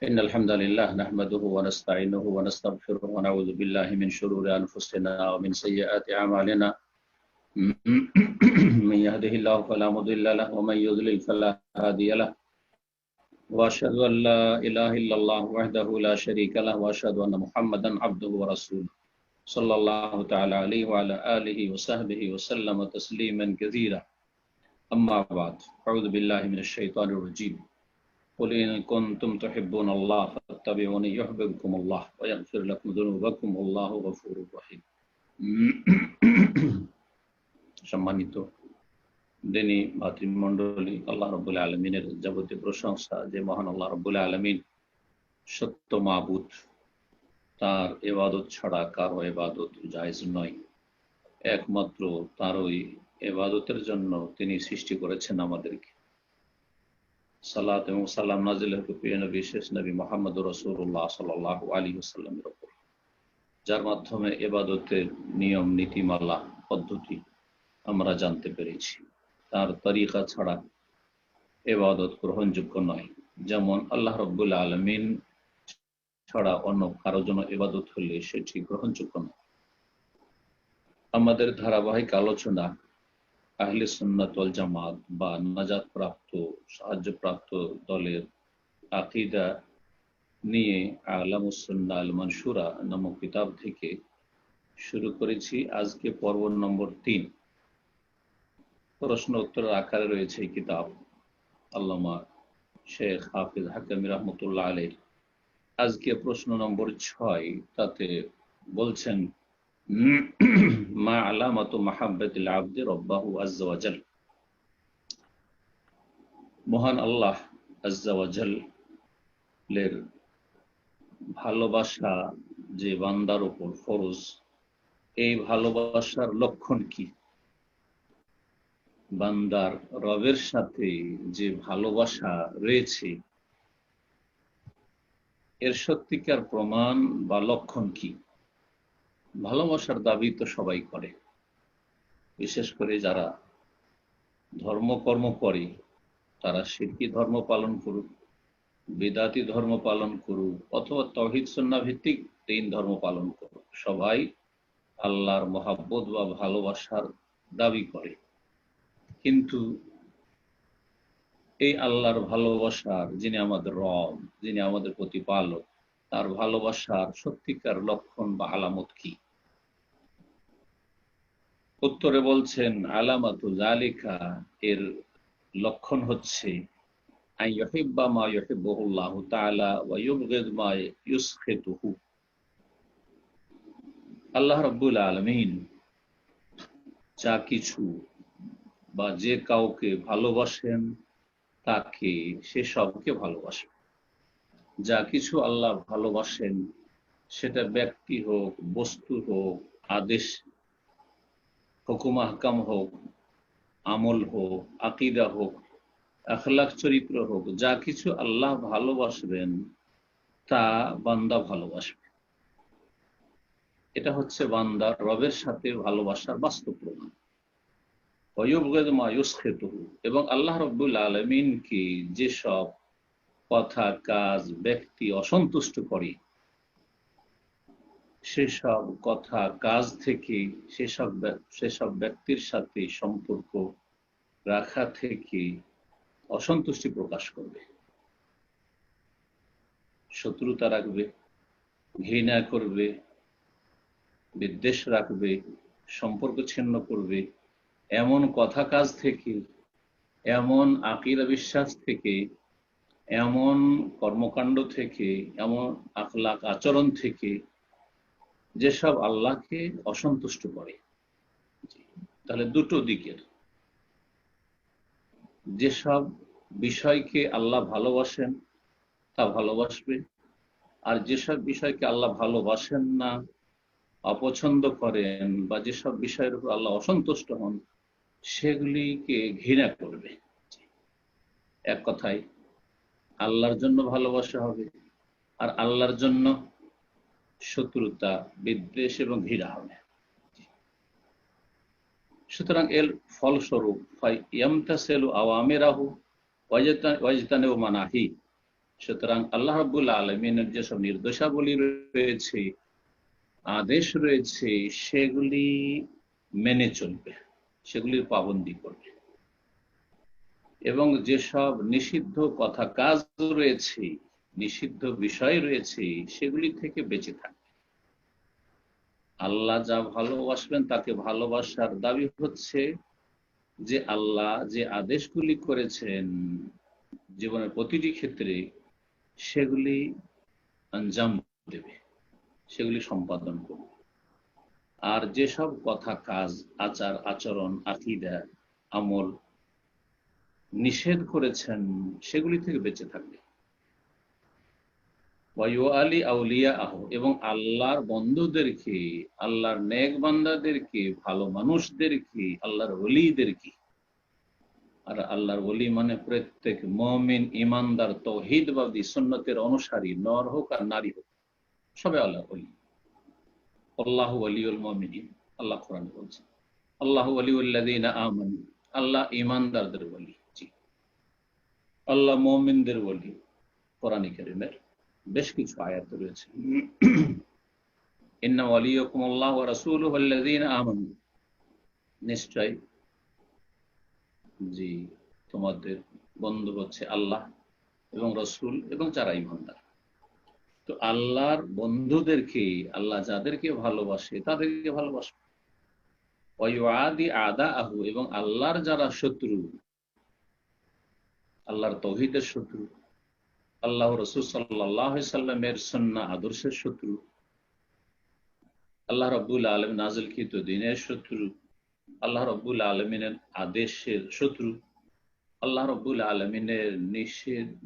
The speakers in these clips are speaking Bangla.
إن الحمد لله نحمده ونستعينه ونستغفره ونعوذ بالله من شرور أنفسنا ومن سيئات أعمالنا من يهده الله فلا مضل له ومن يضلل فلا هادي له وأشهد أن لا إله إلا الله وحده لا شريك له وأشهد أن محمدا عبده ورسوله صلى الله تعالى عليه وعلى آله وصحبه وسلم تسليما كثيرا أما بعد أعوذ بالله من الشيطان الرجيم قل إن كنتم تحبون الله فاتبعوني يحببكم الله ويغفر لكم ذنوبكم والله غفور رحيم সম্মানিত দিনী ভাতৃমণ্ডলী, আল্লাহ রাব্বুল আলামিনের যাবতীয় প্রশংসা যে মহান আল্লাহ রাব্বুল আলামিন সত্য মাবুদ, তার ইবাদত ছাড়া কারো ইবাদত জায়েজ নয়। একমাত্র তারই ইবাদতের জন্য তিনি সৃষ্টি করেছেন আমাদেরকে। সালাত এবং সালাম নাজিল হোক প্রিয় নবী, শেষ নবী মুহাম্মদুর রাসূলুল্লাহ সাল্লাল্লাহু আলাইহি ওয়াসাল্লামের উপর, যার মাধ্যমে ইবাদতের নিয়ম নীতিমালা পদ্ধতি আমরা জানতে পেরেছি। তার তরিকা ছাড়া ইবাদত গ্রহণযোগ্য নয়। যেমন আল্লাহ রাব্বুল আলামিন ছাড়া অন্য কারো জন্য ইবাদত হলে সেটি গ্রহণযোগ্য নয়। আমাদের ধারাবাহিক আলোচনা আহলে সুন্নাত ওয়াল জামাত বা নাজাত প্রাপ্ত সাহায্যপ্রাপ্ত দলের আকীদা নিয়ে আলামুস সুন্নাহ আল মানসুরা নামক কিতাব থেকে শুরু করেছি। আজকে পর্ব নম্বর 3, প্রশ্ন উত্তরের আকারে রয়েছে এই কিতাব। আল্লামা শেখ হাফিজ হাকামি রহমতুল্লাহ আলাইহি আজকে প্রশ্ন নম্বর 6, তাতে বলছেন মা আলামাতু মাহাব্বাতিল আবদি রাব্বাহু আযজা ওয়া জাল। মহান আল্লাহ আযজা ওয়া জালের ভালোবাসা যে বান্দার উপর ফরজ, এই ভালোবাসার লক্ষণ কি? বান্দার রবের সাথে যে ভালোবাসা রয়েছে এর সত্যিকার প্রমাণ বা লক্ষণ কি? ভালোবাসার দাবি তো সবাই করে, বিশেষ করে যারা ধর্মকর্ম করে তারা শিরকি ধর্ম পালন করুক, বিদাতি ধর্ম পালন করুক অথবা তাওহীদ সুন্নাহ ভিত্তিক তিন ধর্ম পালন করুক, সবাই আল্লাহর মহাব্বত বা ভালোবাসার দাবি করে। কিন্তু এই আল্লাহর ভালোবাসার, যিনি আমাদের রব, যিনি আমাদের প্রতিপালক, তার ভালোবাসার সত্যিকার লক্ষণ বা আলামত কি? উত্তরে বলছেন আলামাতু যালিকা, এর লক্ষণ হচ্ছে আন ইউহিব্বা মা ইউহিব্বুহুল্লাহু তাআলা ওয়া ইউবগিদ মা ইউসখিতুহু। আল্লাহ রাব্বুল আলামিন যা কিছু বা যে কাউকে ভালোবাসেন তাকে সেসবকে ভালোবাসেন। যা কিছু আল্লাহ ভালোবাসেন সেটা ব্যক্তি হোক, বস্তু হোক, আদেশ হুকুম আহকাম হোক, আমল হোক, আকীদা হোক, আখলাক চরিত্র হোক, যা কিছু আল্লাহ ভালোবাসবেন তা বান্দা ভালোবাসবে। এটা হচ্ছে বান্দার রবের সাথে ভালোবাসার বাস্তব প্রমাণ। এবং আল্লাহ রাব্বুল আলামিনকে যেসব কথা, কাজ, ব্যক্তি অসন্তুষ্ট করে সেসব কথা, কাজ থেকে সেসব ব্যক্তির সাথে সম্পর্ক রাখা থেকে অসন্তুষ্টি প্রকাশ করবে, শত্রুতা রাখবে, ঘৃণা করবে, বিদ্বেষ রাখবে, সম্পর্ক ছিন্ন করবে। এমন কথা কাজ থেকে, এমন আকীদা বিশ্বাস থেকে, এমন কর্মকাণ্ড থেকে, এমন আখলাক আচরণ থেকে যেসব আল্লাহকে অসন্তুষ্ট করে। তাহলে দুটো দিকের, যেসব বিষয়কে আল্লাহ ভালোবাসেন তা ভালোবাসবে, আর যেসব বিষয়কে আল্লাহ ভালোবাসেন না, অপছন্দ করেন, বা যেসব বিষয়ের উপর আল্লাহ অসন্তুষ্ট হন সেগুলিকে ঘৃণা করবে। এক কথায় আল্লাহর জন্য ভালোবাসা হবে আর আল্লাহর জন্য শত্রুতা, বিদ্বেষ এবং ঘৃণা হবে। সুতরাং এর ফলস্বরূপ ইয়ামতাসিলু আওয়ামিরাহু ওয়াজতানিবু মানাহি, সুতরাং আল্লাহ রাব্বুল আলামিনের যেসব নির্দেশাবলী রয়েছে, আদেশ রয়েছে, সেগুলি মেনে চলবে, সেগুলির পাবন্দি করবে, এবং যেসব নিষিদ্ধ কথা কাজ রয়েছে, নিষিদ্ধ বিষয় রয়েছে, সেগুলি থেকে বেঁচে থাকবে। আল্লাহ যা ভালোবাসবেন তাকে ভালোবাসার দাবি হচ্ছে যে আল্লাহ যে আদেশগুলি করেছেন জীবনের প্রতিটি ক্ষেত্রে, সেগুলি আঞ্জাম দেবে, সেগুলি সম্পাদন করবে। আর যেসব কথা কাজ, আচার আচরণ, আকীদা, আমল নিষেধ করেছেন, সেগুলি থেকে বেঁচে থাকবে। ওয়ালি আউলিয়া আহ, এবং আল্লাহর বন্ধুদেরকে, আল্লাহর নেক বান্দাদেরকে, ভালো মানুষদেরকে, আল্লাহর ওলিদেরকে, আর আল্লাহর ওলি মানে প্রত্যেক মুমিন, ইমানদার, তৌহিদবাদী, সুন্নতের অনুসারী, নর হোক আর নারী হোক, সবে আল্লাহর ওলি। আল্লাহু ওয়ালিউল মুমিনিন, আল্লাহ কোরআনে বলছেন। আল্লাহু ওয়ালিউল্লাযীনা আমানু, আল্লাহ ইমানদারদের ওলি। জি, আল্লাহ মুমিনদের ওলি। কোরআনে কারীমের বেশ কিছু আয়াত রয়েছে। ইন্না ওয়ালিয়াকুমুল্লাহু ওয়া রাসূলুহু ওয়াল্লাযীনা আমানু, নিশ্চয় জি তোমাদের বন্ধু হচ্ছে আল্লাহ এবং রাসূল এবং যারা ঈমানদার। তো আল্লাহর বন্ধুদেরকে, আল্লাহ যাদেরকে ভালোবাসে তাদেরকে ভালোবাসে। ওয়ায়ুআদি আদাআহু, এবং আল্লাহর যারা শত্রু, আল্লাহর তৌহিদের শত্রু, আল্লাহ রাসূল সাল্লাল্লাহু আলাইহি সাল্লামের সুন্নাহ আদর্শের শত্রু, আল্লাহ রাব্বুল আলামিন নাযিলকৃত দ্বীনের শত্রু, আল্লাহ রাব্বুল আলামিনের আদেশের শত্রু, আল্লাহ রাব্বুল আলামিনের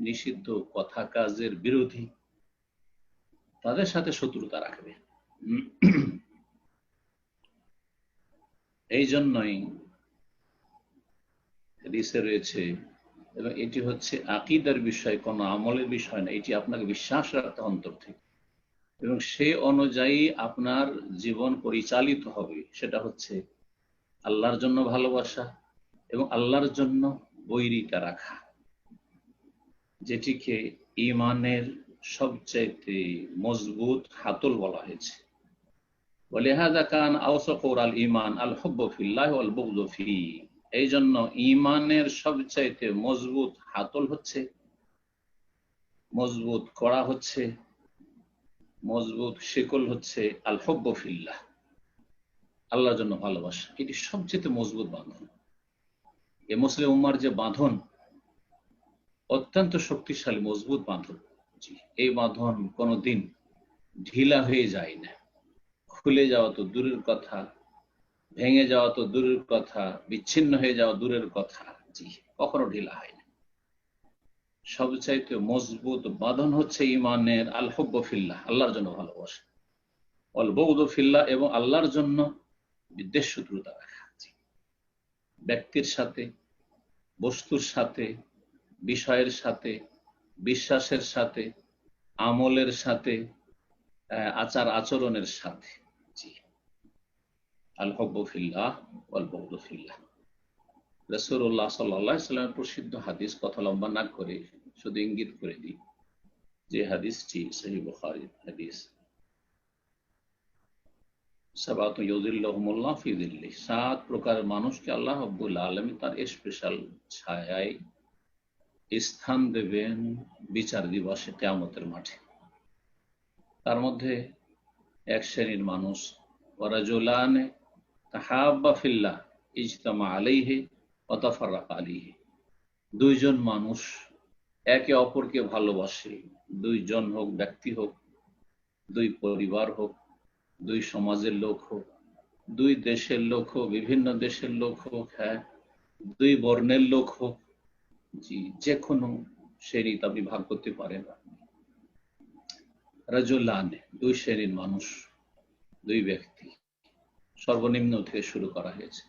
নিষিদ্ধ কথা কাজের বিরোধী, তাদের সাথে শত্রুতা রাখবে। এই জন্যই হাদিসে রয়েছে, এবং এটি হচ্ছে আকীদার বিষয়, কোনো আমলের বিষয় না, এটি আপনাকে বিশ্বাস রাখতে অন্তর থেকে, এবং সে অনুযায়ী আপনার জীবন পরিচালিত হবে। সেটা হচ্ছে আল্লাহর জন্য ভালোবাসা এবং আল্লাহর জন্য বৈরিতা রাখা, যেটিকে ঈমানের সবচাইতে মজবুত হাতল বলা হয়েছে। ওয়ালিহাযা কান আওসাকুল আল ঈমান আল হুব্বু ফিল্লাহি ওয়াল বুগযু ফিহি, এই জন্য ঈমানের সবচাইতে মজবুত হাতল হচ্ছে, মজবুত কড়া হচ্ছে, মজবুত শিকল হচ্ছে আল হুব্বু ফিল্লাহ, আল্লাহর জন্য ভালোবাসা। এটি সবচেয়ে মজবুত বাঁধন। এ মুসলিম উম্মার যে বাঁধন, অত্যন্ত শক্তিশালী মজবুত বাঁধন। জি, এই বাঁধন কোনোদিন ঢিলা হয়ে যায় না। খুলে যাওয়া তো দূরের কথা, ভেঙে যাওয়া তো দূরের কথা, বিচ্ছিন্ন হয়ে যাওয়া দূরের কথা। জি, কখনো ঢিলা হয় না। সবচাইতে মজবুত বাঁধন হচ্ছে ঈমানের আল হুব্বু ফিল্লাহ, আল্লাহর জন্য ভালোবাসা, ওয়াল বুগযু ফিল্লাহ, এবং আল্লাহর জন্য বিদ্বেষ, শত্রুতা রাখা। ব্যক্তির সাথে, বস্তুর সাথে, বিষয়ের সাথে, বিশ্বাসের সাথে, আমলের সাথে, আচার আচরণের সাথে। জি, আল হুব্বু ফিল্লাহ ওয়াল বুগযু ফিল্লাহ। রাসূলুল্লাহ সাল্লাল্লাহু আলাইহি ওয়াসাল্লামের প্রসিদ্ধ হাদিস, কথা লম্বা না করে শুধু ইঙ্গিত করে দিই যে হাদিসটি সহিহ বুখারীর হাদিস। সাবাতু ইউযিল্লুহুমুল্লাহ ফি যিল্লিহি, 7 প্রকারের মানুষকে আল্লাহ রাব্বুল আলামিন তার স্পেশাল ছায়ায় স্থান দেবেন বিচার দিবসে, কিয়ামতের মাঠে। তার মধ্যে এক শ্রেণীর মানুষ, ওয়ারাজুলানে তাহাব্বা ফিল্লাহ ইজতামা আলাইহি ওয়া তাফাররাকা আলাইহি, দুইজন মানুষ একে অপরকে ভালোবাসে, দুইজন হোক, ব্যক্তি হোক, দুই পরিবার হোক, দুই সমাজের লোক হোক, দুই দেশের লোক হোক, বিভিন্ন দেশের লোক হোক, হ্যাঁ, দুই বর্ণের লোক হোক, জি, যে কোনো শ্রেণীতে আপনি ভাগ করতে পারেন। রাজুলানে, দুই শ্রেণীর মানুষ, দুই ব্যক্তি, সর্বনিম্ন থেকে শুরু করা হয়েছে।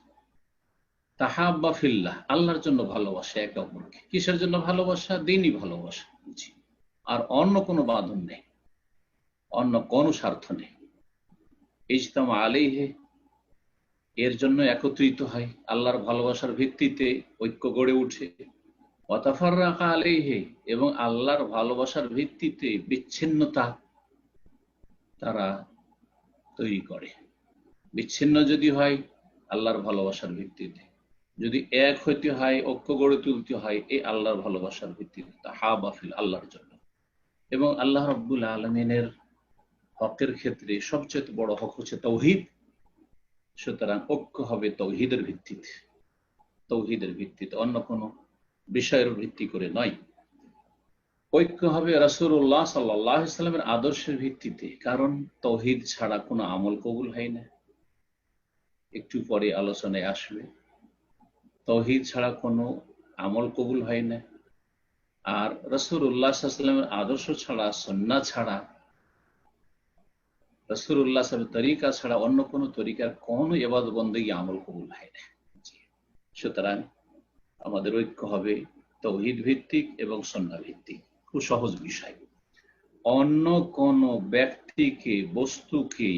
তাহাব্বা ফিল্লাহ, আল্লাহর জন্য ভালোবাসা একে অপরকে। কিসের জন্য ভালোবাসা? দ্বীনি ভালোবাসা। জি, আর অন্য কোনো বাঁধন নেই, অন্য কোনো স্বার্থ নেই। ইজতামা আলাইহি, এর জন্য একত্রিত হয়, আল্লাহর ভালোবাসার ভিত্তিতে ঐক্য গড়ে উঠে। ওয়া তাফাররাকা আলাইহি, এবং আল্লাহর ভালোবাসার ভিত্তিতে বিচ্ছিন্নতা তারা তৈরি করে। বিচ্ছিন্ন যদি হয় আল্লাহর ভালোবাসার ভিত্তিতে, যদি এক হইতে হয়, ঐক্য গড়ে তুলতে হয় এই আল্লাহর ভালোবাসার ভিত্তিতে, তাহাবা ফিল, আল্লাহর জন্য। এবং আল্লাহ রাব্বুল আলামিনের হকের ক্ষেত্রে সবচেয়ে বড় হক হচ্ছে তাওহীদ। সুতরাং ঐক্য হবে তাওহীদের ভিত্তিতে, তাওহীদের ভিত্তিতে, অন্য কোনো বিষয়ের ভিত্তি করে নয়। ঐক্য হবে রাসূলুল্লাহ সাল্লাল্লাহু আলাইহি সাল্লামের আদর্শের ভিত্তিতে, কারণ তাওহীদ ছাড়া কোনো আমল কবুল হয় না, একটু পরে আলোচনায় আসবে। তাওহীদ ছাড়া কোনো আমল কবুল হয় না। আর রাসূলুল্লাহ সাল্লাল্লাহু আলাইহি সাল্লামের আদর্শ ছাড়া, সুন্নাহ ছাড়া, রাসূলুল্লাহ সাল্লাল্লাহু আলাইহি সাল্লামের তরিকা ছাড়া অন্য কোনো তরিকার কোনো ইবাদত বন্দেগী আমল কবুল হয় না। সুতরাং আমাদের ঐক্য হবে তাওহীদ ভিত্তিক এবং সুন্নাহ ভিত্তিক। খুব সহজ বিষয়। অন্য কোন ব্যক্তিকে, বস্তুকে,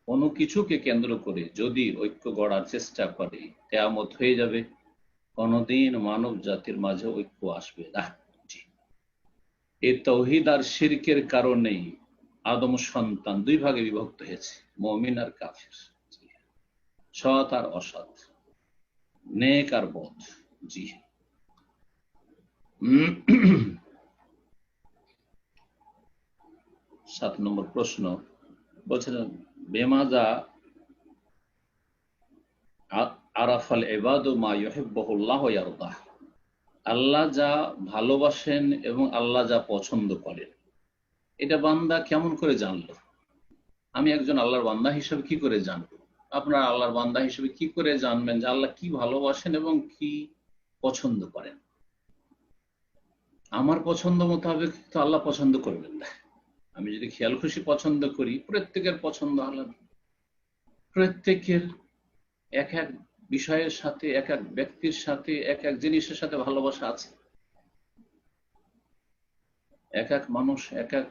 কোনো কিছুকে কেন্দ্র করে যদি ঐক্য গড়ার চেষ্টা করে, কিয়ামত হয়ে যাবে, কোনদিন মানব জাতির মাঝে ঐক্য আসবে না। এই তাওহীদ আর শিরকের কারণেই আদম সন্তান দুই ভাগে বিভক্ত হয়েছে, মুমিন আর কাফির, সৎ আর অসৎ, নেক আর বদ। জি। 7 নম্বর প্রশ্ন বলছিলেন, বেমাজা আরাফাল ইবাদু মা ইউহিব্বুহুল্লাহ ওয়া ইয়ারদাহ, আল্লাহ যা ভালোবাসেন এবং আল্লাহ যা পছন্দ করেন এটা বান্দা কেমন করে জানলো? আমি একজন আল্লাহর বান্দা হিসেবে কি করে জানবো? আপনারা আল্লাহর বান্দা হিসেবে কি করে জানবেন যে আল্লাহ কি ভালোবাসেন এবং কি পছন্দ করেন? আমার পছন্দ মোতাবেক তো আল্লাহ পছন্দ করবেন না। আমি যদি খেয়াল খুশি পছন্দ করি, প্রত্যেকের পছন্দ আলাদা, প্রত্যেকের এক এক বিষয়ের সাথে, এক এক ব্যক্তির সাথে, এক এক জিনিসের সাথে ভালোবাসা আছে। এক এক মানুষ এক এক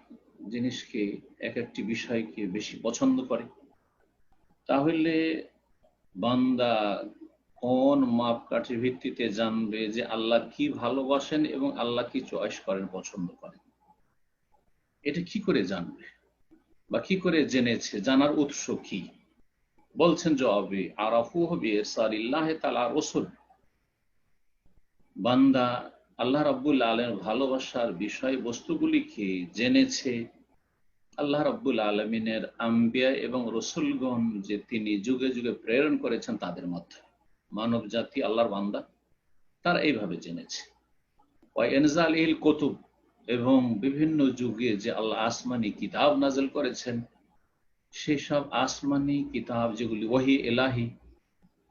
জিনিসকে, এক একটি বিষয়কে বেশি পছন্দ করে। তাহলে বান্দা কোন মাপকাঠির ভিত্তিতে জানবে যে আল্লাহ কি ভালোবাসেন এবং আল্লাহ কি চয়েস করেন, পছন্দ করেন? এটা কি করে জানবে বা কি করে জেনেছে? জানার উৎস কি? বলছেন জবাবে, আরাফুহু বিইরসালিল্লাহি তাআলা রাসূল, বান্দা আল্লাহ রাব্বুল আলামিনের ভালোবাসার বিষয় বস্তুগুলিকে জেনেছে আল্লাহ রাব্বুল আলামিনের আম্বিয়া এবং রসুলগণ যে তিনি যুগে যুগে প্রেরণ করেছেন তাদের মধ্যে। মানব জাতি আল্লাহর বান্দা তারা এইভাবে জেনেছে। ওয়া ইনজালিল কুতুব, এবং বিভিন্ন যুগে যে আল্লাহ আসমানি কিতাব নাযিল করেছেন, সেসব আসমানি কিতাব যেগুলি ওহী ইলাহি,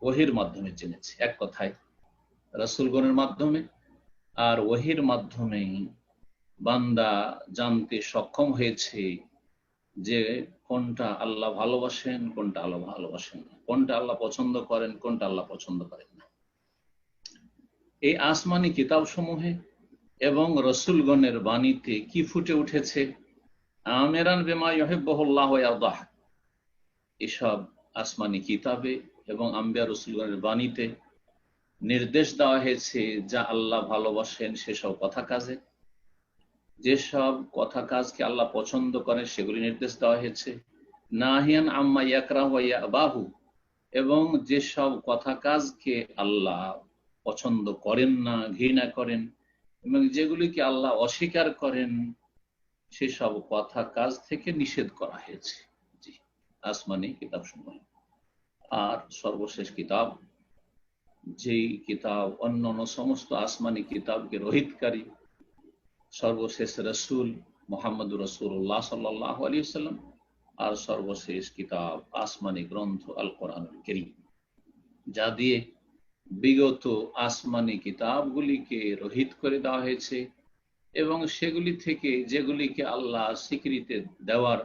ওহীর মাধ্যমে জেনেছে। এক কথায় রাসূলগণের মাধ্যমে আর ওহীর মাধ্যমে বান্দা জানতে সক্ষম হয়েছে যে কোনটা আল্লাহ ভালোবাসেন, কোনটা আল্লাহ ভালোবাসেন না, কোনটা আল্লাহ পছন্দ করেন, কোনটা আল্লাহ পছন্দ করেন না। এই আসমানি কিতাব সমূহে এবং রসুলগণের বাণীতে কি ফুটে উঠেছে? আমিরান বিমা ইউহিব্বুহুল্লাহ ওয়া ইয়ারদাহ, এসব আসমানি কিতাবে এবং আম্বিয়া রসুলগণের বাণীতে নির্দেশ দেওয়া হয়েছে যা আল্লাহ ভালোবাসেন সেসব কথা কাজে, যেসব কথা কাজকে আল্লাহ পছন্দ করেন সেগুলি নির্দেশ দেওয়া হয়েছে। নাহিয়ান আম্মা ইয়াকরাহু ওয়া ইয়াবাহু, এবং যেসব কথা কাজকে আল্লাহ পছন্দ করেন না, ঘৃণা করেন, এবং যেগুলিকে আল্লাহ অস্বীকার করেন সেসব কথা কাজ থেকে নিষেধ করা হয়েছে। জি, আসমানি কিতাব সমূহ। আর সর্বশেষ কিতাব, যেই কিতাব অন্যান্য সমস্ত আসমানি কিতাবকে রহিতকারী, সর্বশেষ রসুল মুহাম্মদুর রাসূলুল্লাহ সাল্লাল্লাহু আলাইহি ওয়াসাল্লাম, আর সর্বশেষ কিতাব আসমানি গ্রন্থ আল কোরআনুল কারীম, যা দিয়ে বিগত আসমানি কিতাবগুলিকে রহিত করে দেওয়া হয়েছে এবং সেগুলি থেকে যেগুলিকে আল্লাহ স্বীকৃতি দেওয়ার,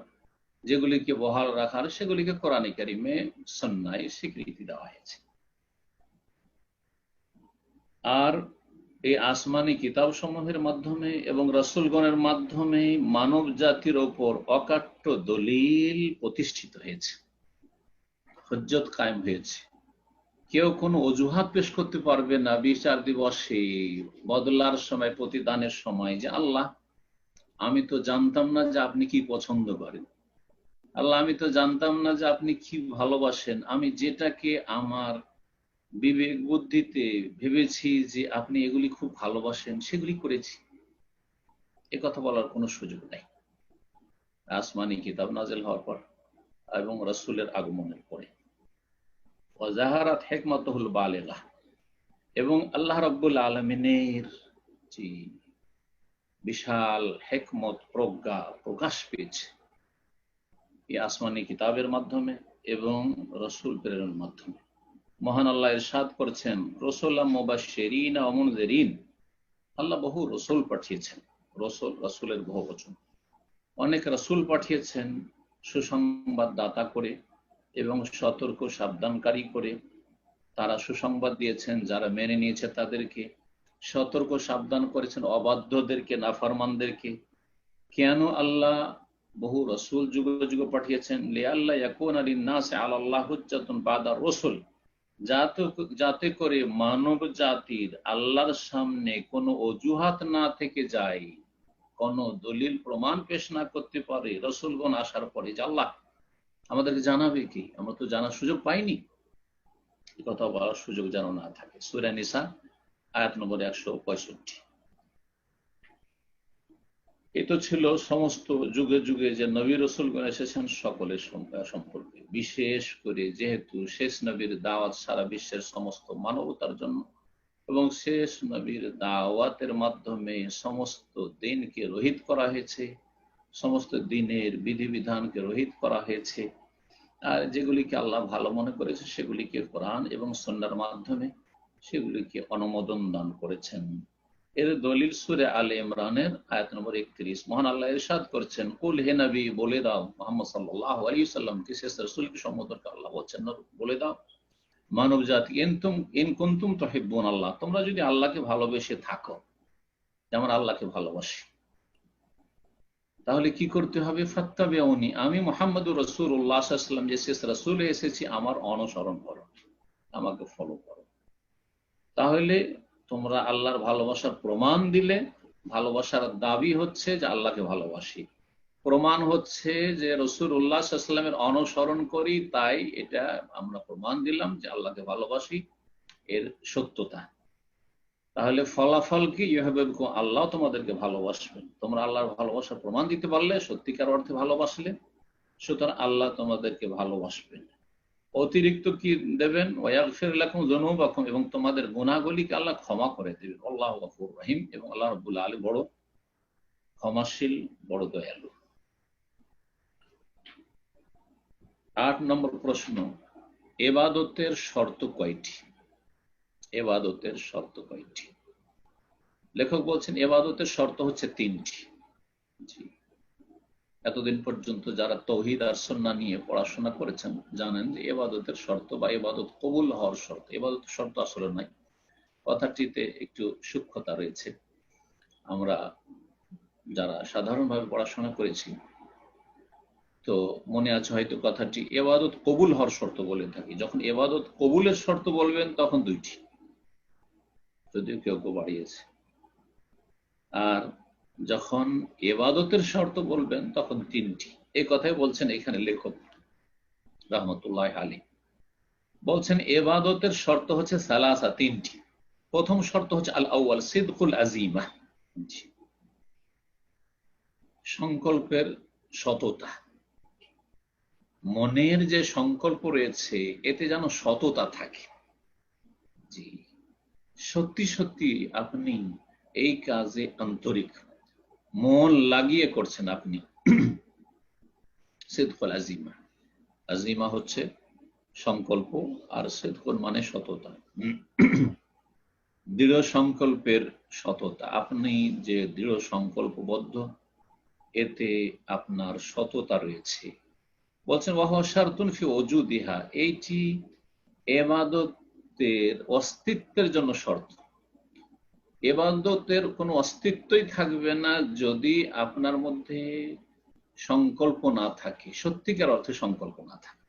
যেগুলিকে বহাল রাখার, সেগুলিকে কোরআনে কারিমে সুন্নায় স্বীকৃতি দেওয়া হয়েছে। আর এই আসমানি কিতাব সমূহের মাধ্যমে এবং রাসূলগণের মাধ্যমে মানব জাতির ওপর অকাট্য দলিল প্রতিষ্ঠিত হয়েছে, হুজ্জত কায়েম হয়েছে। কেউ কোনো অজুহাত পেশ করতে পারবে না বিচার দিবসে, বদলার সময়, প্রতিদানের সময়, যে আল্লাহ আমি তো জানতাম না যে আপনি কি পছন্দ করেন, আল্লাহ আমি তো জানতাম না যে আপনি কি ভালোবাসেন, আমি যেটাকে আমার বিবেক বুদ্ধিতে ভেবেছি যে আপনি এগুলি খুব ভালোবাসেন সেগুলি করেছি। এ কথা বলার কোনো সুযোগ নাই আসমানি কিতাব নাজিল হওয়ার পর এবং রাসূলের আগমনের পরে। ওয়াজাহারাত হিকমাতুহুল বালিগা, এবং আল্লাহ রাব্বুল আলামিনের যে বিশাল হিকমত, প্রজ্ঞা প্রকাশ পেয়েছে এই আসমানি কিতাবের মাধ্যমে এবং রাসূল প্রেরণের মাধ্যমে। মহান আল্লাহ ইরশাদ করেছেন, রাসূলাম মুবাশশিরিন ওয়া মুনযিরিন, আল্লাহ বহু রাসূল পাঠিয়েছেন। রাসূলের বহুবচন, অনেক রাসূল পাঠিয়েছেন সুসংবাদ দাতা করে এবং সতর্ক সাবধানকারী করে। তারা সুসংবাদ দিয়েছেন যারা মেনে নিয়েছে তাদেরকে, সতর্ক সাবধান করেছেন অবাধ্যদেরকে, নাফরমানদেরকে। কেন আল্লাহ বহু রাসূল যুগে যুগে পাঠিয়েছেন? লিআল্লা ইয়াকুনা লিন-নাসি আলাল্লাহি হুজ্জাতুন বাদা রাসূল, যাতে করে মানব জাতির আল্লাহর সামনে কোনো অজুহাত না থেকে যায়, কোনো দলিল প্রমাণ পেশ না করতে পারে রাসূলগণ আসার পরে, যে আল্লাহ আমাদেরকে জানাবে কি, আমরা তো জানার সুযোগ পাইনি, কথা বলার সুযোগ যেন না থাকে। সূরা নিসা আয়াত নম্বর 165। এ তো ছিল সমস্ত যুগে যুগে যে নবী রাসূলগণ এসেছেন সকলের সম্পর্কে, বিশেষ করে যেহেতু শেষ নবীর দাওয়াত সারা বিশ্বের সমস্ত মানবতার জন্য, এবং শেষ নবীর দাওয়াতের মাধ্যমে সমস্ত দিনকে রহিত করা হয়েছে, সমস্ত দিনের বিধিবিধানকে রহিত করা হয়েছে, আর যেগুলিকে আল্লাহ ভালো মনে করেছে সেগুলিকে কোরআন এবং সুন্নাহর মাধ্যমে সেগুলিকে অনুমোদন দান করেছেন। এর দলিল সূরা আলে ইমরানের আয়াত নম্বর 31। মহান আল্লাহ ইরশাদ করেছেন, কুল হে নবী বলে দাও, মুহাম্মদ সাল্লাল্লাহু আলাইহি ওয়াসাল্লামকে, শেষ রাসূলকে সম্বোধন করে আল্লাহ বলছেন বলে দাও, মানব জাতি, ইন কুনতুম তুহিব্বুন আল্লাহ, তোমরা যদি আল্লাহকে ভালোবেসে থাকো, যেমন আল্লাহকে ভালোবাসি, তাহলে কি করতে হবে? ফাত্তাবিউনি, আমি মুহাম্মদুর রাসূলুল্লাহ সাল্লাল্লাহু আলাইহি ওয়াসাল্লাম যে শেষ রাসূল এসেছি আমার অনুসরণ করো, আমাকে ফলো করো। তাহলে তোমরা আল্লাহর ভালোবাসার প্রমাণ দিলে। ভালোবাসার দাবি হচ্ছে যে আল্লাহকে ভালোবাসি, প্রমাণ হচ্ছে যে রাসূলুল্লাহ সাল্লাল্লাহু আলাইহি ওয়াসাল্লামের অনুসরণ করি, তাই এটা আমরা প্রমাণ দিলাম যে আল্লাহকে ভালোবাসি, এর সত্যতা। তাহলে ফলাফল কি? ইউহিব্বুকুম, আল্লাহ তোমাদেরকে ভালোবাসবেন। তোমরা আল্লাহর ভালোবাসার প্রমাণ দিতে পারলে, সত্যিকার অর্থে ভালোবাসলে, সুতরাং আল্লাহ তোমাদেরকে ভালোবাসবেন। অতিরিক্ত কি দেবেন? ওয়াগফির লাকুম যুনুবাকুম, এবং তোমাদের গুনাহগুলিকে আল্লাহ ক্ষমা করে দেবেন। আল্লাহু গফুর রহিম, এবং আল্লাহ রাব্বুল আলামিন বড় ক্ষমাশীল, বড় দয়ালু। 8 নম্বর প্রশ্ন, ইবাদতের শর্ত কয়টি? ইবাদতের শর্ত কয়টি? লেখক বলছেন ইবাদতের শর্ত হচ্ছে 3টি। জি, এতদিন পর্যন্ত যারা তাওহীদ আর সুন্নাহ নিয়ে পড়াশোনা করেছেন জানেন যে ইবাদতের শর্ত বা ইবাদত কবুল হওয়ার শর্ত, ইবাদতের শর্ত আসলে নাই, কথাটিতে একটু সূক্ষ্মতা রয়েছে। আমরা যারা সাধারণভাবে পড়াশোনা করেছি তো মনে আছে হয়তো কথাটি, ইবাদত কবুল হওয়ার শর্ত বলে থাকি। যখন ইবাদত কবুলের শর্ত বলবেন তখন 2টি, যদিও কেউ কেউ বাড়িয়েছে। আর যখন ইবাদতের শর্ত বলবেন তখন 3টি। এই কথাই বলছেন এখানে লেখক রাহমাতুল্লাহ আলাইহি। বলছেন ইবাদতের শর্ত হচ্ছে সালাসা, 3টি। প্রথম শর্ত হচ্ছে আল আউয়াল সিদকুল আজিমা, সংকল্পের সততা। মনের যে সংকল্প রয়েছে এতে যেন সততা থাকে। জি, সত্যি সত্যি আপনি এই কাজে আন্তরিক, মন লাগিয়ে করছেন আপনি। সিদকুল আজিমা, আজিমা হচ্ছে সংকল্প, আর সিদকুল মানে সততা, দৃঢ় সংকল্পের সততা। আপনি যে দৃঢ় সংকল্পবদ্ধ, এতে আপনার সততা রয়েছে। বলছেন ওয়াহুয়া শারতুন ফি ওজুদিহা, এইটি ইবাদতের অস্তিত্বের জন্য শর্ত। ইবাদতের কোনো অস্তিত্বই থাকবে না যদি আপনার মধ্যে সংকল্প না থাকে, সত্যিকার অর্থে সংকল্প না থাকে।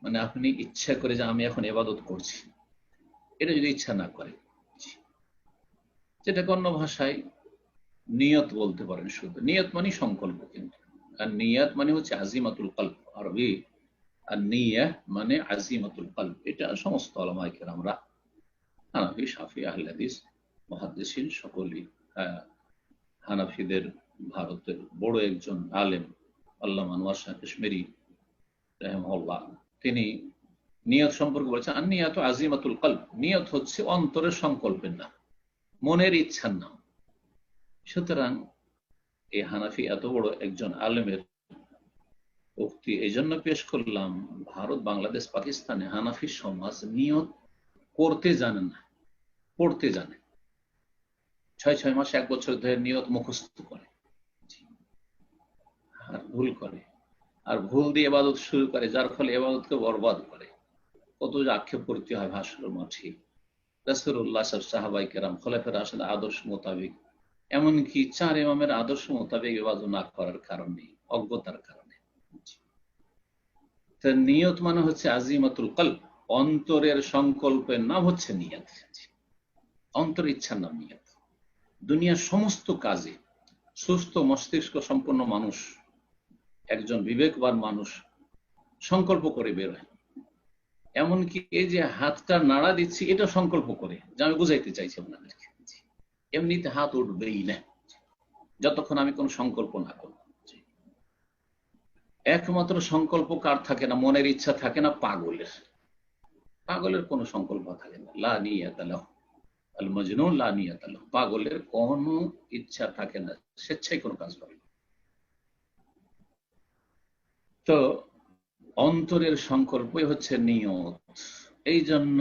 মানে আপনি ইচ্ছা করে যে আমি এখন ইবাদত করছি, এটা যদি ইচ্ছা না করে, যেটাকে অন্য ভাষায় নিয়ত বলতে পারেন। শুধু নিয়ত মানে সংকল্প, কিন্তু আর নিয়ত মানে হচ্ছে আজিমাতুল কলব, আরবি আর নিয়া মানে আজিমাতুল কলব। এটা সমস্ত উলামায়ে কেরামরা, হানাফি, শাফি, আহলে হাদিস, মুহাদ্দিসিন সকলেই, হানাফিদের ভারতের বড় একজন আলেম আল্লামা আনোয়ার শাহ কাশ্মীরি রাহিমাহুল্লাহ, তিনি নিয়ত সম্পর্কে বলেছেন, আর নিয়ত আজিমাতুল কলব, নিয়ত হচ্ছে অন্তরের সংকল্পের নাম, মনের ইচ্ছার নাম। সুতরাং এই হানাফি এত বড় একজন আলেমের উক্তি এই জন্য পেশ করলাম, ভারত, বাংলাদেশ, পাকিস্তানে হানাফি সমাজ নিয়ত করতে জানে না, পড়তে জানে। 6 মাস 1 বছর ধরে নিয়ত মুখস্থ করে আর ভুল করে, আর ভুল দিয়ে ইবাদত শুরু করে, যার ফলে ইবাদতকে বরবাদ করে। কত যে আক্ষেপ করতে হয় ভাষার মাঠে। রাসূলুল্লাহ সাহাবায়ে কেরাম, খোলাফায়ে রাশিদিন আদর্শ মোতাবেক, এমনকি 4 ইমামের আদর্শ মোতাবেক ইবাদত না করার কারণে, অজ্ঞতার কারণে। নিয়ত মানে হচ্ছে আজিমাতুল কলব, অন্তরের সংকল্পের নাম হচ্ছে নিয়ত। অন্তর ইচ্ছার নাম নিয়ত। দুনিয়ার সমস্ত কাজে সুস্থ মস্তিষ্ক সম্পন্ন মানুষ, একজন বিবেকবান মানুষ সংকল্প করে বেরোয়। এমনকি এই যে হাতটা নাড়া দিচ্ছি, এটা সংকল্প করে, যে আমি বুঝাইতে চাইছি আপনাদেরকে। এমনিতে হাত উঠবেই না যতক্ষণ আমি কোন সংকল্প না করব। একমাত্র সংকল্প কার থাকে না? মনের ইচ্ছা থাকে না? পাগলের। পাগলের কোনো সংকল্প থাকে না। লা নিয়াতা লাহু, আল মাজনুন লা নিয়াতা লাহু, পাগলের কোনো ইচ্ছা থাকে না, স্বেচ্ছায় কোনো কাজ করে না। তো অন্তরের সংকল্পই হচ্ছে নিয়ত। এই জন্য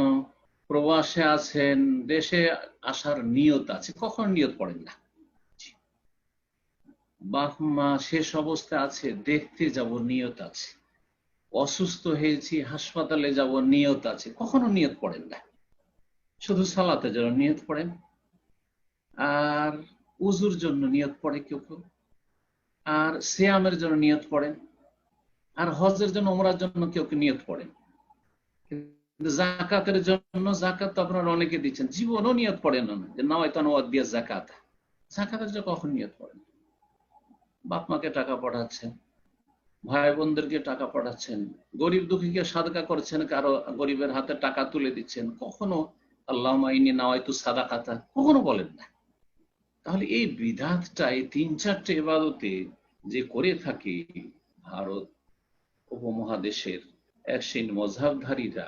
প্রবাসে আছেন, দেশে আসার নিয়ত আছে, কখন নিয়ত পড়েন না? বাপ মা শেষ অবস্থায় আছে, দেখতে যাব, নিয়ত আছে। অসুস্থ হয়েছি, হাসপাতালে যাব, নিয়ত আছে, কখনো নিয়ত পড়েন না। শুধু সালাতের জন্য নিয়ত পড়েন, আর উজুর জন্য নিয়ত পড়ে কেউ কেউ, আর সিয়ামের জন্য নিয়ত পড়েন, আর হজের জন্য, ওমরার জন্য কেউ কেউ নিয়ত পড়েন। কিন্তু যাকাতের জন্য, যাকাত তো আপনারা অনেকে দিচ্ছেন, জীবনও নিয়ত পড়েন না যে নাওয়াইতু দিয়া যাকাত। যাকাতের জন্য কখন নিয়ত পড়েন? বাপ মাকে টাকা পাঠাচ্ছেন, ভাই বোনদেরকে টাকা পাঠাচ্ছেন, গরিব দুঃখীকে সাদকা করছেন, কারো গরিবের হাতে টাকা তুলে দিচ্ছেন, কখনো আল্লাহুম্মা ইন্নী নাওয়াইতু সাদাকাতা কখনো বলেন না। তাহলে এই বিধাতটা, এই 3-4টে ইবাদতে যে করে থাকে ভারত উপমহাদেশের এক শ্রেণী মযহাবধারীরা,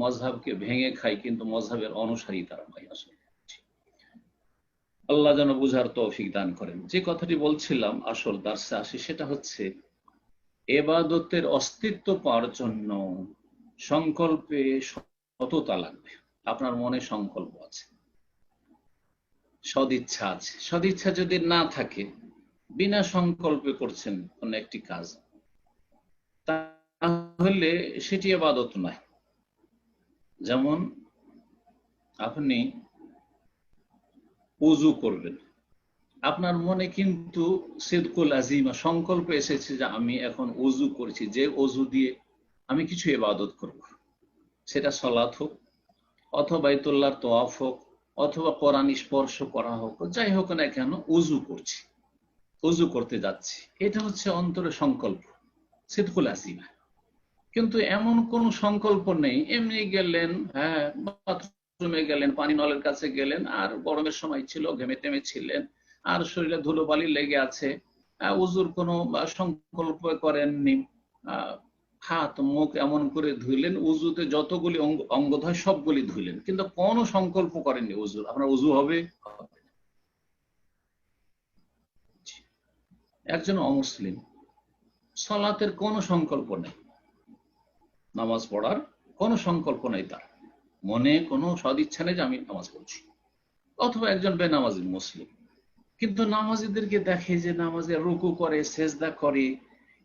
মযহাবকে ভেঙে খায়, কিন্তু মযহাবের অনুসারী তারা নয় আসলে। আল্লাহ যেন বুঝার তৌফিক দান করেন। যে কথাটি বলছিলাম, আসল দার্সে আসি, সেটা হচ্ছে ইবাদতের অস্তিত্ব পাওয়ার জন্য সংকল্পে সততা লাগবে। আপনার মনে সংকল্প আছে, সদিচ্ছা আছে। সদিচ্ছা যদি না থাকে, বিনা সংকল্পে করছেন কোন একটি কাজ, তাহলে সেটি ইবাদত নয়। যেমন আপনি ওযু করবেন, আপনার মনে কিন্তু সিদকুল আজিমা, সংকল্প এসেছে যে আমি এখন ওযু করছি, যে ওযু দিয়ে আমি কিছু ইবাদত করব। সেটা সালাত হোক, অথবা বাইতুল্লাহর তওয়াফ হোক, অথবা কোরআন স্পর্শ করা হোক, যাই হোক না কেন, ওযু করছি, ওযু করতে যাচ্ছি, এটা হচ্ছে অন্তরের সংকল্প, সিদকুল আজিমা। কিন্তু এমন কোন সংকল্প নেই, এমনি গেলেন, হ্যাঁ বাথরুমে গেলেন, পানি নলের কাছে গেলেন, আর গরমের সময় ছিল, ঘেমে টেমে ছিলেন, আর শরীরে ধুলোবালি লেগে আছে, ওযুর কোনো সংকল্প করেননি, হাত মুখ এমন করে ধুইলেন, উজুতে যতগুলি অঙ্গ হয় সবগুলি ধুইলেন, কিন্তু কোনো সংকল্প করেননি উজুর, আপনার উজু হবে? একজন অমুসলিম, সালাতের কোনো সংকল্প নেই, নামাজ পড়ার কোনো সংকল্প নেই, তার মনে কোনো সদিচ্ছা নেই যে আমি নামাজ পড়ছি। অথবা একজন বেনামাজি মুসলিম, কিন্তু নামাজিদেরকে দেখে যে নামাজে রুকু করে, সেজদা করে,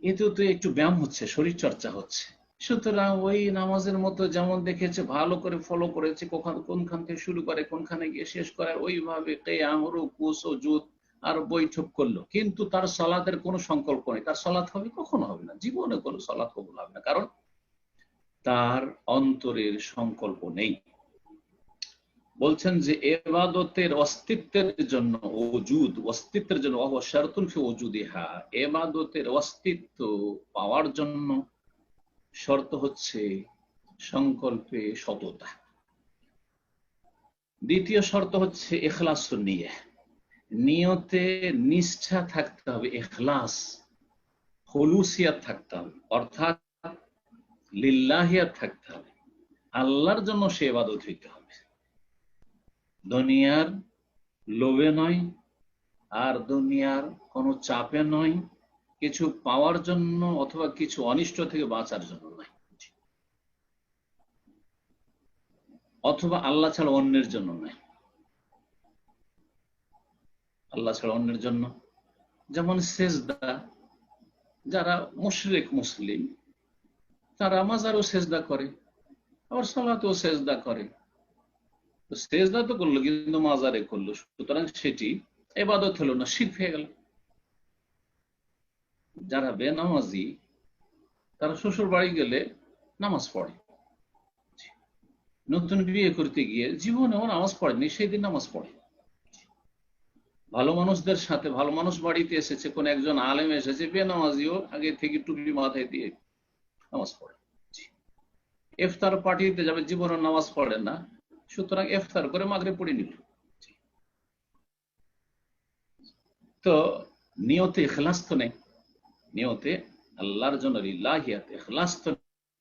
এতেও তো একটু ব্যায়াম হচ্ছে, শরীর চর্চা হচ্ছে। সুতরাং ওই নামাজের মতো যেমন দেখেছে, ভালো করে ফলো করেছে, কোনখান থেকে শুরু করে কোনখানে গিয়ে শেষ করে, ওইভাবে কিয়াম, রুকু, সুজুদ আর বৈঠক করলো, কিন্তু তার সালাতের কোনো সংকল্প নেই। তার সালাত হবে? কখনো হবে না, জীবনে কোনো সালাত কবুল হবে না। কারণ তার অন্তরের সংকল্প নেই। বলছেন যে ইবাদতের অস্তিত্বের জন্য অস্তিত্বের জন্য শারতুন ফি ওজুদিহা, ইবাদতের অস্তিত্ব পাওয়ার জন্য শর্ত হচ্ছে সংকল্পে সততা। দ্বিতীয় শর্ত হচ্ছে ইখলাসুন নিয়্যাহ, নিয়তে নিষ্ঠা থাকতে হবে, ইখলাস খুলুসিয়াত থাকতে হবে, অর্থাৎ লিল্লাহিয়াত থাকতে হবে, আল্লাহর জন্য সে ইবাদত হইতে হবে, দুনিয়ার লোভে নয়, আর দুনিয়ার কোনো চাপে নয়, কিছু পাওয়ার জন্য অথবা কিছু অনিষ্ট থেকে বাঁচার জন্য নয়, অথবা আল্লাহ ছাড়া অন্যের জন্য নয়। আল্লাহ ছাড়া অন্যের জন্য, যেমন সেজদা, যারা মুশরিক মুসলিম তারা মাজারও সেজদা করে, আবার সালাতেও সেজদা করে। সেজদা তো করলো কিন্তু মাজারে করলো, সুতরাং সেটি ইবাদত হলো না, শিরক হয়ে গেল। যারা বেনামাজি তারা শ্বশুর বাড়ি গেলে নামাজ পড়ে, নতুন বিয়ে করতে গিয়ে জীবনেও নামাজ পড়েনি, সেই দিন নামাজ পড়ে। ভালো মানুষদের সাথে, ভালো মানুষ বাড়িতে এসেছে, কোন একজন আলেম এসেছে, বেনামাজিও আগে থেকে টুপি মাথায় দিয়ে নামাজ পড়ে। ইফতার পার্টিতে যাবে, জীবনে নামাজ পড়ে না, সুতরাং ইফতার করে মাগরিব পড়ে নিল। তো নিয়তে ইখলাস তো নেই, নিয়তে আল্লাহর জন্য লিল্লাহিয়াত ইখলাস তো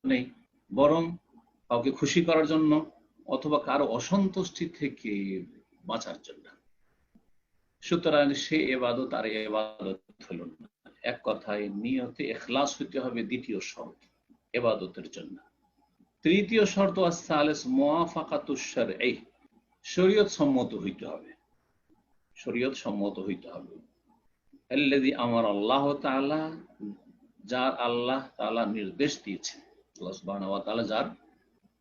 নেই, বরং কাউকে খুশি করার জন্য অথবা কারো অসন্তুষ্টি থেকে বাঁচার জন্য। সুতরাং সে ইবাদত আর ইবাদত হলো না। এক কথায় নিয়তে ইখলাস হইতে হবে দ্বিতীয় শর্ত ইবাদতের জন্য। তৃতীয় শর্ত আস-সালিস মুওয়াফাকাতুশ শারঈ, শরীয়ত সম্মত হইতে হবে, শরীয়ত সম্মত হইতে হবে। আল্লাযী আমারা আল্লাহ তাআলা, যার আল্লাহ তাআলা নির্দেশ দিয়েছেন, আল্লাহ সুবহানাহু ওয়া তাআলা যার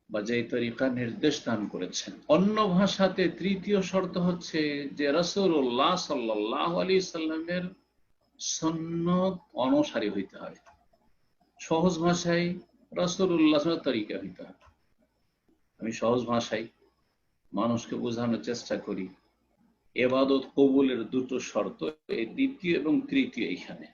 বা যে তরিকা নির্দেশ দান করেছেন। অন্য ভাষাতে তৃতীয় শর্ত হচ্ছে যে রাসূলুল্লাহ সাল্লাল্লাহু আলাইহি সাল্লামের সুন্নত অনুসারী হইতে হবে। সহজ ভাষায় রাসূলুল্লাহর তরিকা হইতে হবে। আমি সহজ ভাষায় মানুষকে বোঝানোর চেষ্টা করি, ইবাদত কবুলের দুটো শর্ত, এই দ্বিতীয় এবং তৃতীয় এইখানে।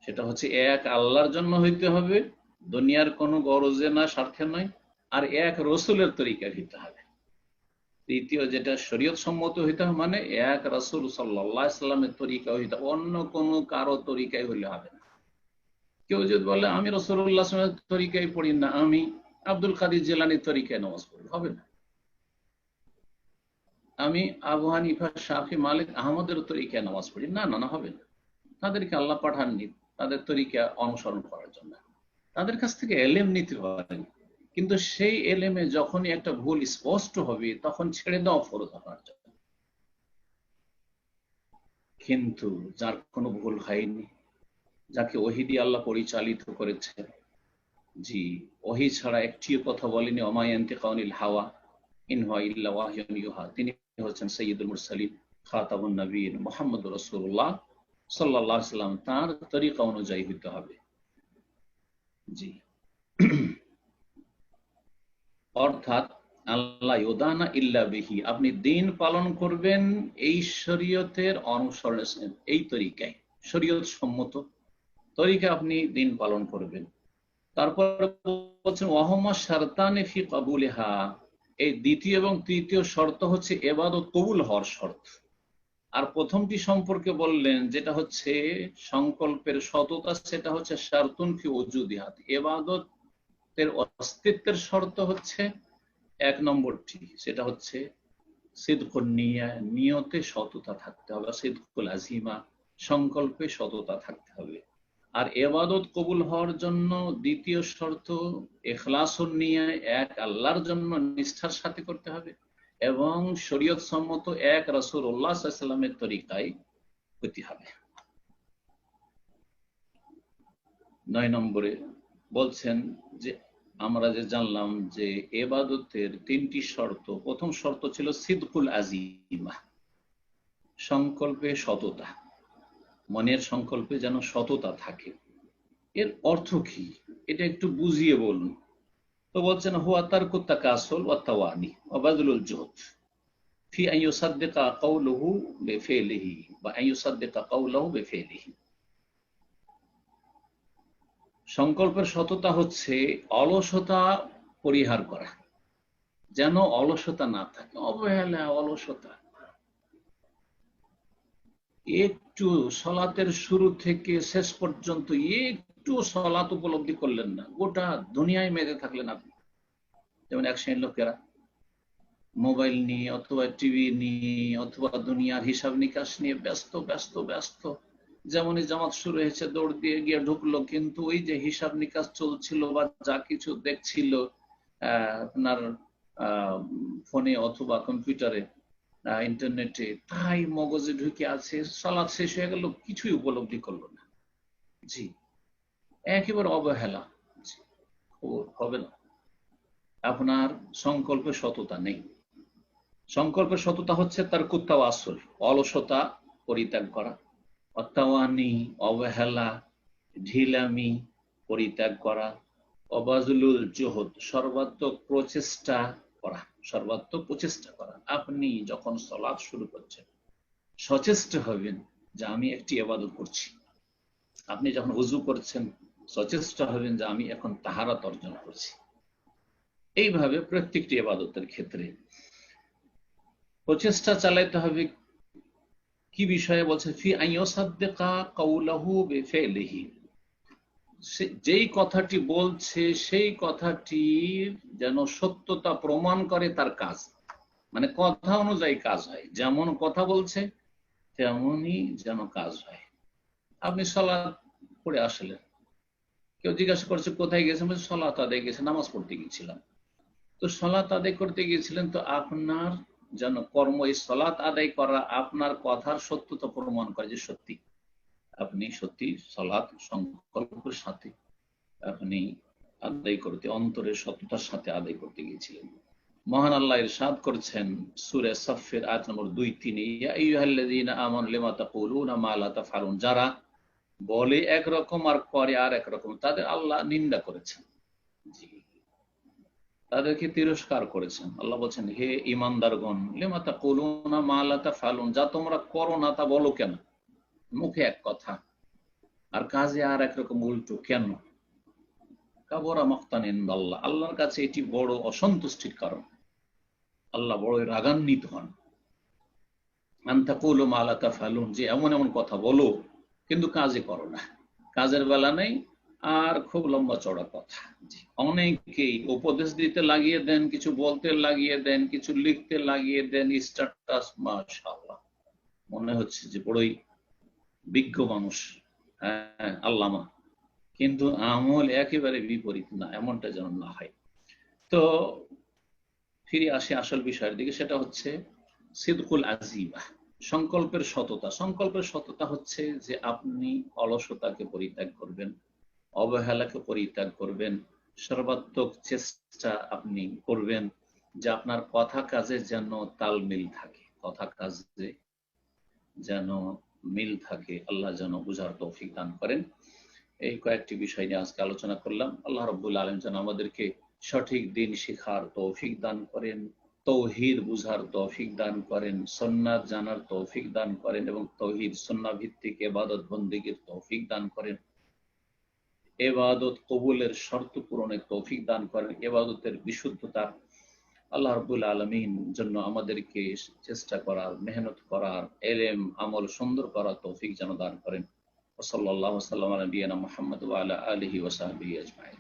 সেটা হচ্ছে এক আল্লাহর জন্য হইতে হবে, দুনিয়ার কোনো গরজে না, স্বার্থে নয়, আর এক রসুলের তরিকা হইতে হবে। তৃতীয় যেটা শরীয়ত সম্মত হইতে হবে, মানে এক রাসূল সাল্লাল্লাহু আলাইহি সাল্লামের তরিকা হইতে হবে, অন্য কোনো কারো তরিকায় হইলে হবে না। কেউ যদি বলে আমি রাসূলুল্লাহ সাল্লাল্লাহু আলাইহি ওয়াসাল্লামের তরিকায় পড়ি না, আমি আব্দুল কাদের জিলানীর তরিকায় নামাজ পড়ি, হবে না। আমি আবু হানিফা, শাফি, মালিক, আহমদের তরিকায় নামাজ পড়ি, না না, হবে না। তাদেরকে আল্লাহ পাঠাননি তাদের তরিকা অনুসরণ করার জন্য, তাদের কাছ থেকে এলেম নিতে পারেন, কিন্তু সেই এলেমে যখনই একটা ভুল স্পষ্ট হবে তখন ছেড়ে দেওয়া ফরজ আপনার জন্য। কিন্তু যার কোনো ভুল হয়নি, যাকে ওহী দিয়ে আল্লাহ পরিচালিত করেছেন, জি, ওহী ছাড়া একটিও কথা বলেনি, ওমা ইয়ানতিকু আনিল হাওয়া ইন হুয়া ইল্লা ওয়াহয়ুন ইউহা, তিনি হচ্ছেন সাইয়্যিদুল মুরসালিন খাতামুন নবিয়্যিন মুহাম্মদুর রাসূলুল্লাহ সাল্লাল্লাহু আলাইহি ওয়াসাল্লাম, তার তরিকা অনুযায়ী হতে হবে। জি, অর্থাৎ আল্লাহ ইউদানা ইল্লা বিহি, আপনি দিন পালন করবেন এই শরীয়তের অনুসরণে, এই তরিকায়, শরীয়ত সম্মত তরিকা আপনি দিন পালন করবেন। তারপর বলছেন ওয়াহুমা শারতানি ফি কাবুলিহা, এই দ্বিতীয় এবং তৃতীয় শর্ত হচ্ছে ইবাদত কবুল হওয়ার শর্ত। আর প্রথমটি সম্পর্কে বললেন যেটা হচ্ছে সংকল্পের সততা, সেটা হচ্ছে শারতুন ফি ওজুদিহাত, ইবাদতের অস্তিত্বের শর্ত হচ্ছে এক নম্বরটি, সেটা হচ্ছে সিদকুন নিয়া, নিয়তে সততা থাকতে হবে, সিদকুল আযিমা, সংকল্পে সততা থাকতে হবে। আর ইবাদত কবুল হওয়ার জন্য দ্বিতীয় শর্ত ইখলাসুন নিয়া, এক আল্লাহর জন্য নিষ্ঠার সাথে করতে হবে, এবং শরীয়ত সম্মত এক রাসূলুল্লাহ সাল্লাল্লাহু আলাইহি ওয়াসাল্লামের তরিকায় হতে হবে। 9 নম্বরে বলছেন যে আমরা যে জানলাম যে ইবাদতের তিনটি শর্ত, প্রথম শর্ত ছিল সিদকুল আযিমা, সংকল্পে সততা, মনের সংকল্পে যেন সততা থাকে। এর অর্থ কি এটা একটু বুঝিয়ে বলুন। তো বলছেন হুয়া তারকুত তাকাসুল ওয়া তাওয়ানি ওয়া বাযলুল জুহদ ফি আন ইউসাদ্দিকা কাওলুহু বিফিলিহি বা আন ইউসাদ্দিকা কাওলুহু বিফিলিহি। সংকল্পের সততা হচ্ছে অলসতা পরিহার করা, যেন অলসতা না থাকে, অবহেলা অলসতা। একটু সলাতের শুরু থেকে শেষ পর্যন্ত একটু সলাত উপলব্ধি করলেন না, গোটা দুনিয়ায় মেতে থাকলেন আপনি। যেমন এক শ্রেণীর লোকেরা মোবাইল নিয়ে অথবা টিভি নিয়ে অথবা দুনিয়ার হিসাব নিকাশ নিয়ে ব্যস্ত ব্যস্ত ব্যস্ত। যেমনই জামাত শুরু হয়েছে দৌড় দিয়ে গিয়ে ঢুকলো, কিন্তু ওই যে হিসাব নিকাশ চলছিল বা যা কিছু দেখছিল আপনার ফোনে অথবা কম্পিউটারে ইন্টারনেটে, তাই মগজে ঢুকে আছে। সালাত শেষ হয়ে গেল, কিছুই উপলব্ধি করলো না। জি, একেবারে অবহেলা। হবে না, আপনার সংকল্পে সততা নেই। সংকল্পের সততা হচ্ছে তার কুত্তা আসল, অলসতা পরিত্যাগ করা, অত্যাওয়ানি অবহেলা, ঢিলামি পরিত্যাগ করা, অবাজুলুল জোহদ সর্বাত্মক প্রচেষ্টা করা, সর্বাত্মক প্রচেষ্টা করা। আপনি যখন সালাত শুরু করছেন সচেষ্ট হবেন যে আমি একটি ইবাদত করছি। আপনি যখন ওযু করছেন সচেষ্ট হবেন যে আমি এখন তাহারাত অর্জন করছি। এইভাবে প্রত্যেকটি ইবাদতের ক্ষেত্রে প্রচেষ্টা চালাইতে হবে। কি বিষয়ে বলছে? ফি আন ইউসাদ্দিকা কাওলাহু বিফিলিহি, যেই কথাটি বলছে সেই কথাটির যেন সত্যতা প্রমাণ করে তার কাজ, মানে কথা অনুযায়ী কাজ হয়। যেমন কথা বলছে তেমনই যেন কাজ হয়। আপনি সালাত পড়ে আসলেন, কেউ জিজ্ঞাসা করছে কোথায় গেছেন, বলছে সালাত আদায় গেছে, নামাজ পড়তে গিয়েছিলাম। তো সালাত আদায় করতে গিয়েছিলেন, তো আপনার যেন কর্ম এই সালাত আদায় করা আপনার কথার সত্যতা প্রমাণ করে যে সত্যি আপনি সত্যি সালাত সংকল্পের সাথে আপনি আদায় করতে, অন্তরের সত্যতার সাথে আদায় করতে গিয়েছিলেন। মহান আল্লাহ ইরশাদ করছেন সূরা সাফের আয়াত নম্বর 2-3, ইয়া আইয়ুহাল্লাযীনা আমানু লিমা তাকুলুনা মা লা তাফআলুন, যারা বলে একরকম আর করে আর একরকম, তাদের আল্লাহ নিন্দা করেছেন। জি, তাদেরকে তিরস্কার করেছেন। আল্লাহ বলছেন হে ঈমানদারগণ, লিমা তাকুলুনা মা লা তাফআলুন, যা তোমরা করো না তা বলো কেন? মুখে এক কথা আর কাজে আর একরকম উল্টো কেন? কাবুরা মাকতান ইনদাল্লাহ, আল্লাহর কাছে এটি বড় অসন্তুষ্টির কারণ। আল্লাহ বড় রাগান্বিত হন। আন তাকুলু মা লা তাফআলুন, যে এমন এমন কথা বলো কিন্তু কাজে করো না, কাজের বেলা নেই আর খুব লম্বা চড়া কথা। অনেকেই উপদেশ দিতে লাগিয়ে দেন, কিছু বলতে লাগিয়ে দেন, কিছু লিখতে লাগিয়ে দেন, স্ট্যাটাস মাশাআল্লাহ মনে হচ্ছে যে বড়ই বিজ্ঞ মানুষ, হ্যাঁ আল্লামা, কিন্তু আমল একেবারে বিপরীত। না, এমনটা যেন না হয়। তো ফিরে আসে আসল বিষয়ের দিকে, সেটা হচ্ছে সিদকুল আজিবা, সংকল্পের সততা। সংকল্পের সততা হচ্ছে যে আপনি অলসতাকে পরিত্যাগ করবেন, অবহেলাকে পরিত্যাগ করবেন, সর্বাত্মক চেষ্টা আপনি করবেন যে আপনার কথা কাজে যেন তাল মিল থাকে, কথা কাজে যেন মিল থাকে। আল্লাহ যেন বুঝার তৌফিক দান করেন। এই কয়েকটি বিষয় নিয়ে আজকে আলোচনা করলাম। আল্লাহ রাব্বুল আলামিন যেন আমাদেরকে সঠিক দিন শিখার তৌফিক দান করেন, তৌহিদ বুঝার তৌফিক দান করেন, সুন্নাত জানার তৌফিক দান করেন এবং তৌহিদ সুন্নাহ ভিত্তিক ইবাদত বন্দেগীর তৌফিক দান করেন। ইবাদত কবুলের শর্ত পূরণের তৌফিক দান করেন, ইবাদতের বিশুদ্ধতা আল্লাহ রাব্বুল আলামিন জন্য আমাদেরকে চেষ্টা করার, মেহনত করার, ইলম আমল সুন্দর করার তৌফিক যেন দান করেন। সাল্লাল্লাহু আলা নবিয়িনা মুহাম্মদ ওয়া আলা আলিহি ওয়া সাহবিহি আজমাইন।